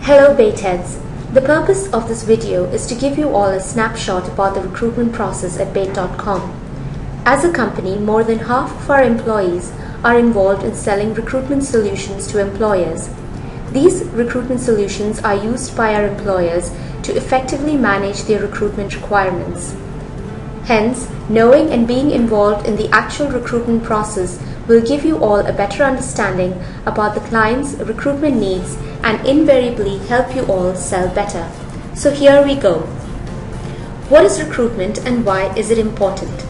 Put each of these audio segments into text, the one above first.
Hello Baitheads! The purpose of this video is to give you all a snapshot about the recruitment process at Bait.com. As a company, more than half of our employees are involved in selling recruitment solutions to employers. These recruitment solutions are used by our employers to effectively manage their recruitment requirements. Hence, knowing and being involved in the actual recruitment process will give you all a better understanding about the client's recruitment needs and invariably help you all sell better. So here we go. What is recruitment and why is it important?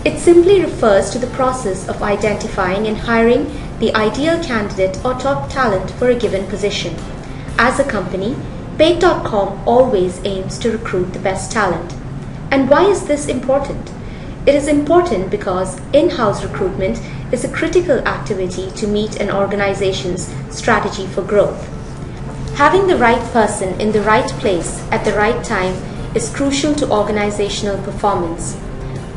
It simply refers to the process of identifying and hiring the ideal candidate or top talent for a given position. As a company, Bait.com always aims to recruit the best talent. And why is this important? It is important because in-house recruitment is a critical activity to meet an organization's strategy for growth. Having the right person in the right place at the right time is crucial to organizational performance.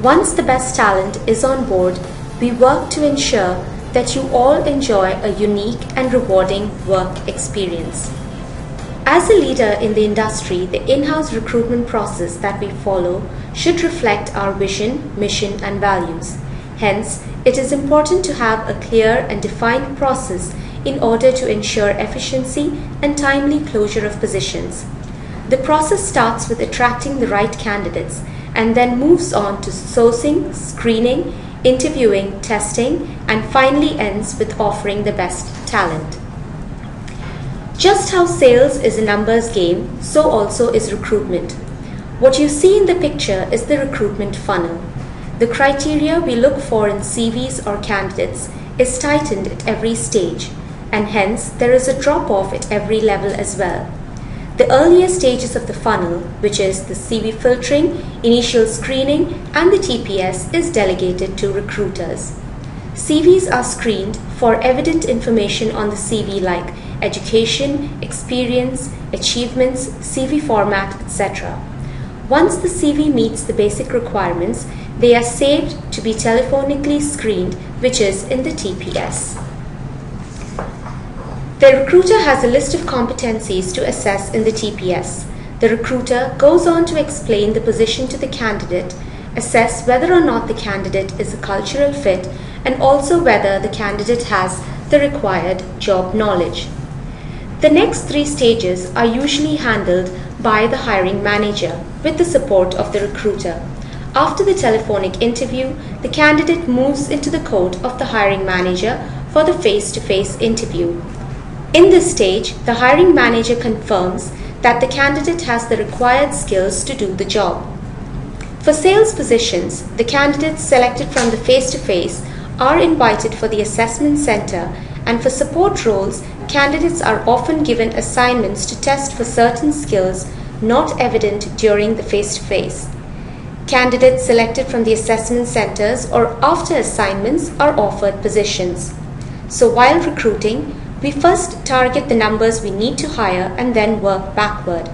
Once the best talent is on board, we work to ensure that you all enjoy a unique and rewarding work experience. As a leader in the industry, the in-house recruitment process that we follow should reflect our vision, mission, and values. Hence, it is important to have a clear and defined process in order to ensure efficiency and timely closure of positions. The process starts with attracting the right candidates and then moves on to sourcing, screening, interviewing, testing, and finally ends with offering the best talent. Just how sales is a numbers game, so also is recruitment. What you see in the picture is the recruitment funnel. The criteria we look for in CVs or candidates is tightened at every stage, and hence there is a drop-off at every level as well. The earlier stages of the funnel, which is the CV filtering, initial screening, and the TPS, is delegated to recruiters. CVs are screened for evident information on the CV like education, experience, achievements, CV format, etc. Once the CV meets the basic requirements, they are saved to be telephonically screened, which is in the TPS. The recruiter has a list of competencies to assess in the TPS. The recruiter goes on to explain the position to the candidate, assess whether or not the candidate is a cultural fit, and also whether the candidate has the required job knowledge. The next three stages are usually handled by the hiring manager with the support of the recruiter. After the telephonic interview, the candidate moves into the court of the hiring manager for the face-to-face interview. In this stage, the hiring manager confirms that the candidate has the required skills to do the job. For sales positions, the candidates selected from the face-to-face are invited for the assessment center, and for support roles, candidates are often given assignments to test for certain skills not evident during the face-to-face. Candidates selected from the assessment centers or after assignments are offered positions. So while recruiting, we first target the numbers we need to hire and then work backward.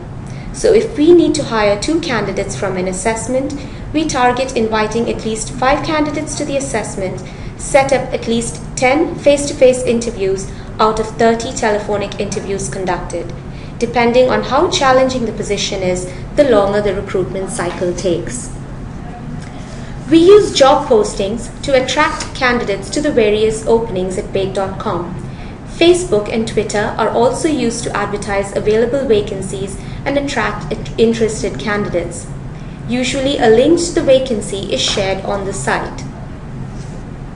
So if we need to hire 2 candidates from an assessment, we target inviting at least 5 candidates to the assessment, set up at least 10 face-to-face interviews out of 30 telephonic interviews conducted. Depending on how challenging the position is, the longer the recruitment cycle takes. We use job postings to attract candidates to the various openings at Bait.com. Facebook and Twitter are also used to advertise available vacancies and attract interested candidates. Usually a link to the vacancy is shared on the site.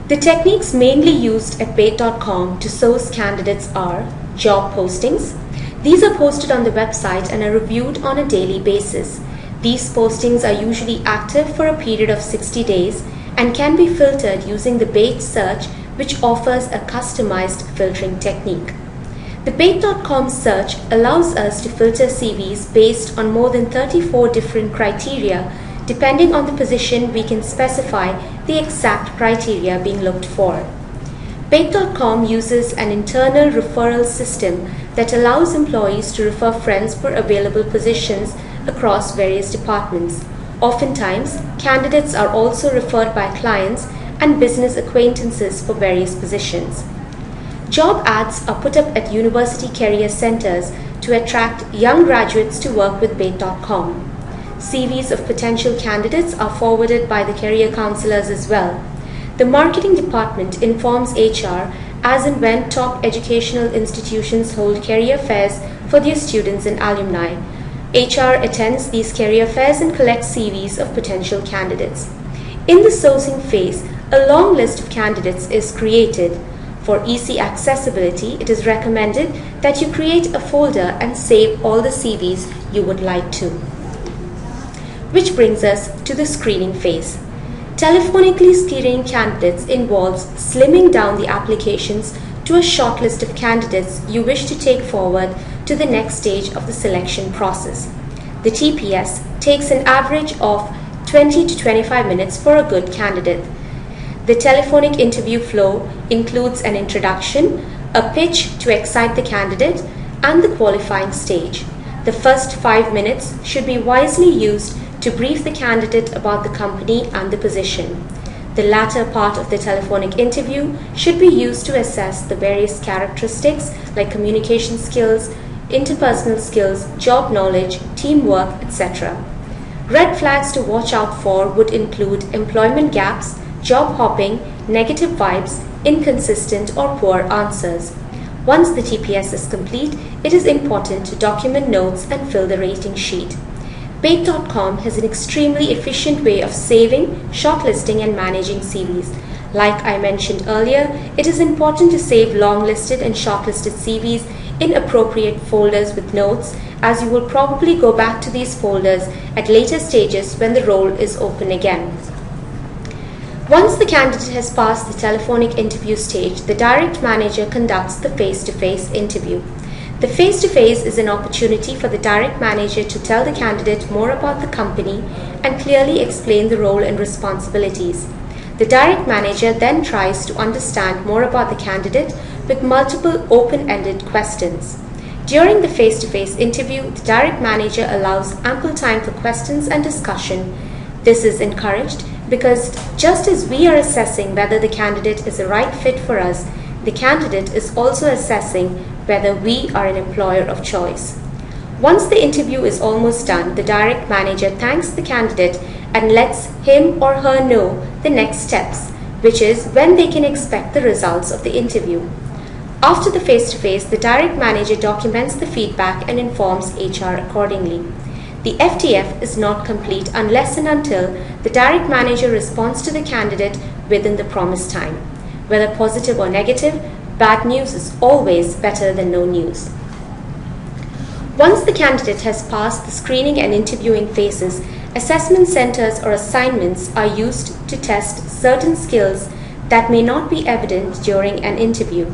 The techniques mainly used at Bait.com to source candidates are job postings. These are posted on the website and are reviewed on a daily basis. These postings are usually active for a period of 60 days and can be filtered using the Bait search, which offers a customized filtering technique. The Bait.com search allows us to filter CVs based on more than 34 different criteria. Depending on the position, we can specify the exact criteria being looked for. Bait.com uses an internal referral system that allows employees to refer friends for available positions across various departments. Oftentimes, candidates are also referred by clients and business acquaintances for various positions. Job ads are put up at university career centers to attract young graduates to work with BAIT.com. CVs of potential candidates are forwarded by the career counselors as well. The marketing department informs HR as and when top educational institutions hold career fairs for their students and alumni. HR attends these career fairs and collects CVs of potential candidates. In the sourcing phase, a long list of candidates is created. For easy accessibility, it is recommended that you create a folder and save all the CVs you would like to. Which brings us to the screening phase. Telephonically screening candidates involves slimming down the applications to a short list of candidates you wish to take forward to the next stage of the selection process. The TPS takes an average of 20 to 25 minutes for a good candidate. The telephonic interview flow includes an introduction, a pitch to excite the candidate, and the qualifying stage. The first 5 minutes should be wisely used to brief the candidate about the company and the position. The latter part of the telephonic interview should be used to assess the various characteristics like communication skills, interpersonal skills, job knowledge, teamwork, etc. Red flags to watch out for would include employment gaps, job hopping, negative vibes, inconsistent or poor answers. Once the TPS is complete, it is important to document notes and fill the rating sheet. BAIT.com has an extremely efficient way of saving, shortlisting and managing CVs. Like I mentioned earlier, it is important to save long-listed and shortlisted CVs in appropriate folders with notes, as you will probably go back to these folders at later stages when the role is open again. Once the candidate has passed the telephonic interview stage, the direct manager conducts the face-to-face interview. The face-to-face is an opportunity for the direct manager to tell the candidate more about the company and clearly explain the role and responsibilities. The direct manager then tries to understand more about the candidate with multiple open-ended questions. During the face-to-face interview, the direct manager allows ample time for questions and discussion. This is encouraged because just as we are assessing whether the candidate is a right fit for us, the candidate is also assessing whether we are an employer of choice. Once the interview is almost done, the direct manager thanks the candidate and lets him or her know the next steps, which is when they can expect the results of the interview. After the face-to-face, the direct manager documents the feedback and informs HR accordingly. The FTF is not complete unless and until the direct manager responds to the candidate within the promised time. Whether positive or negative, bad news is always better than no news. Once the candidate has passed the screening and interviewing phases, assessment centers or assignments are used to test certain skills that may not be evident during an interview.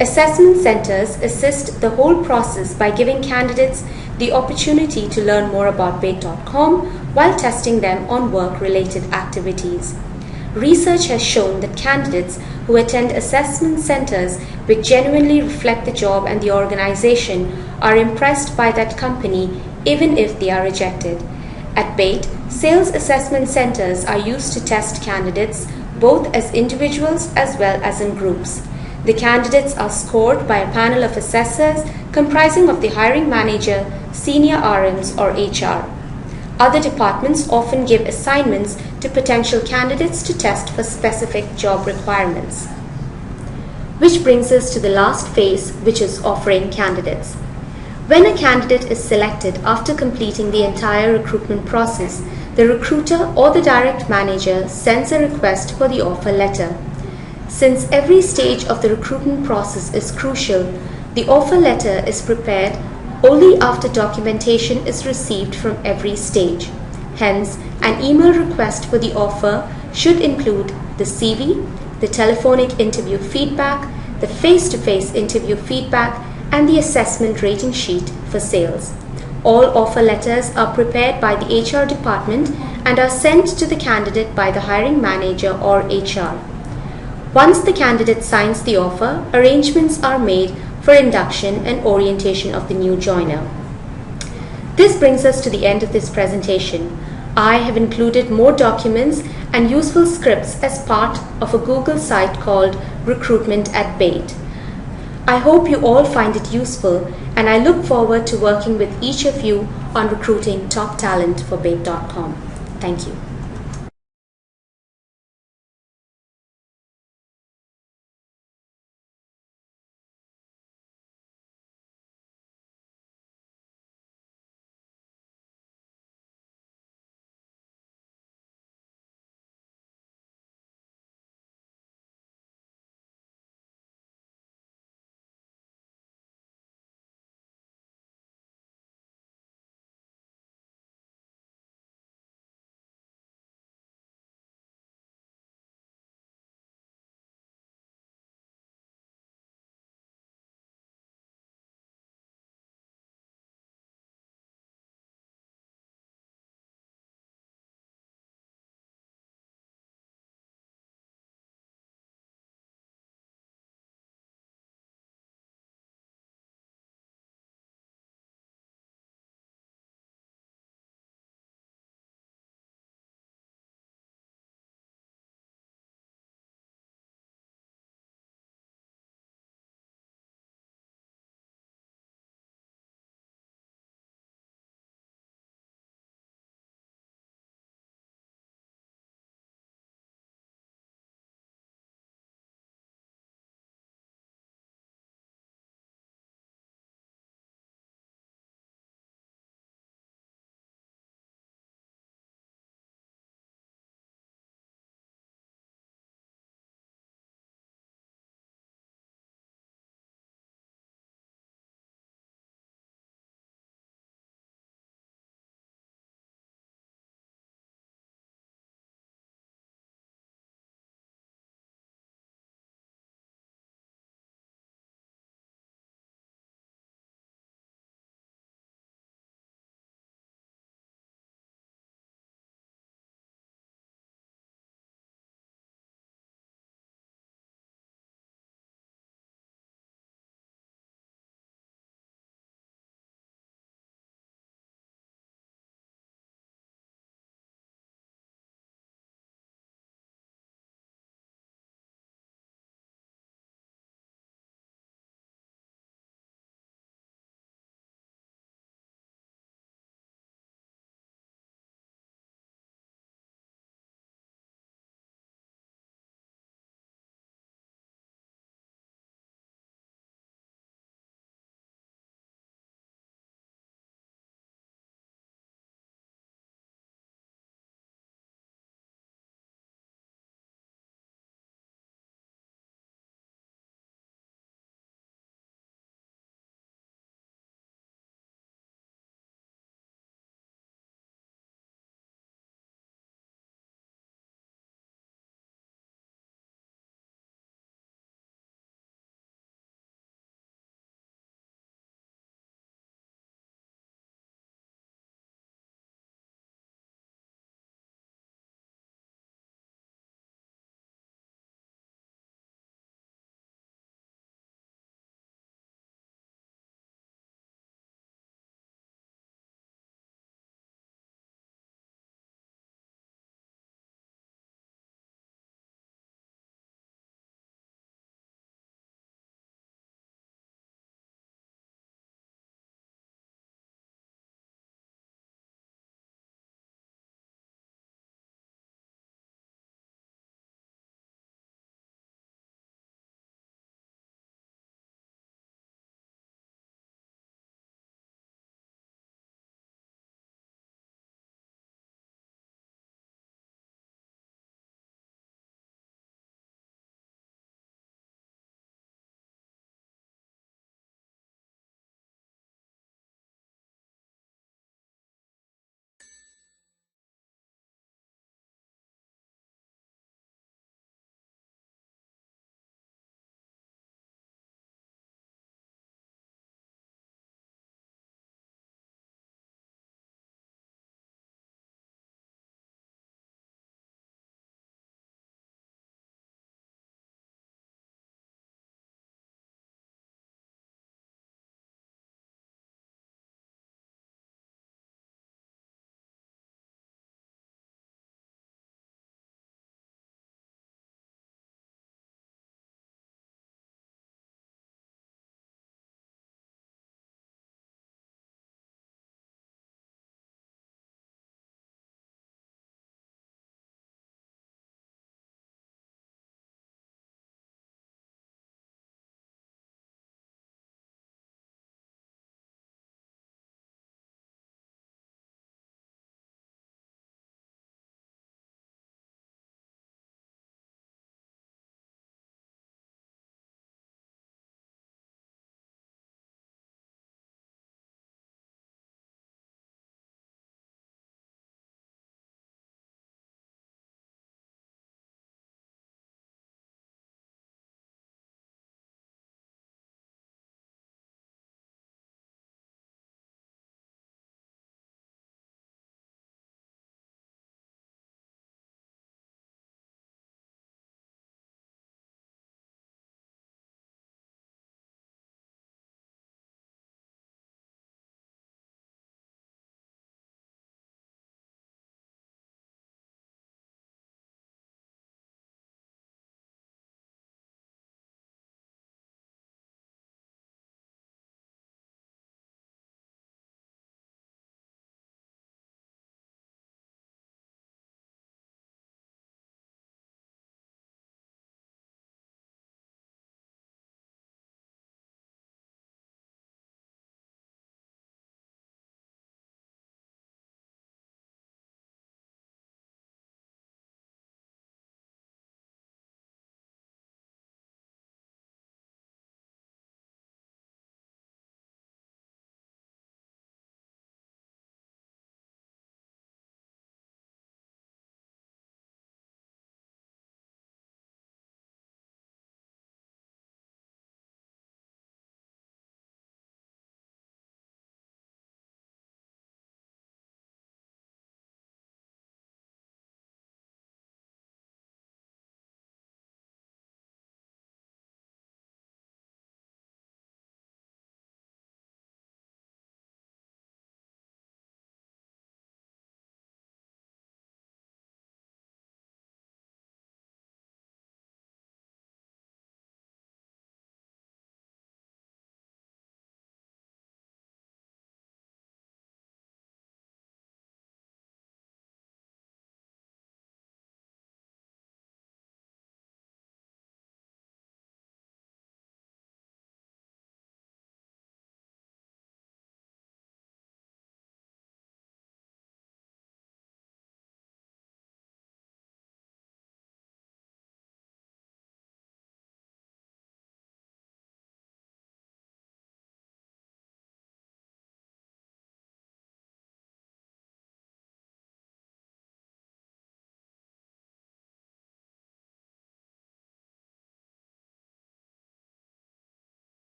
Assessment centers assist the whole process by giving candidates the opportunity to learn more about BAIT.com while testing them on work-related activities. Research has shown that candidates who attend assessment centers which genuinely reflect the job and the organization are impressed by that company even if they are rejected. At BAIT, sales assessment centers are used to test candidates both as individuals as well as in groups. The candidates are scored by a panel of assessors comprising of the hiring manager, senior RMs or HR. Other departments often give assignments to potential candidates to test for specific job requirements. Which brings us to the last phase, which is offering candidates. When a candidate is selected after completing the entire recruitment process, the recruiter or the direct manager sends a request for the offer letter. Since every stage of the recruitment process is crucial, the offer letter is prepared only after documentation is received from every stage. Hence, an email request for the offer should include the CV, the telephonic interview feedback, the face-to-face interview feedback, and the assessment rating sheet for sales. All offer letters are prepared by the HR department and are sent to the candidate by the hiring manager or HR. Once the candidate signs the offer, arrangements are made for induction and orientation of the new joiner. This brings us to the end of this presentation. I have included more documents and useful scripts as part of a Google site called Recruitment at BAIT. I hope you all find it useful, and I look forward to working with each of you on recruiting top talent for Bait.com. Thank you.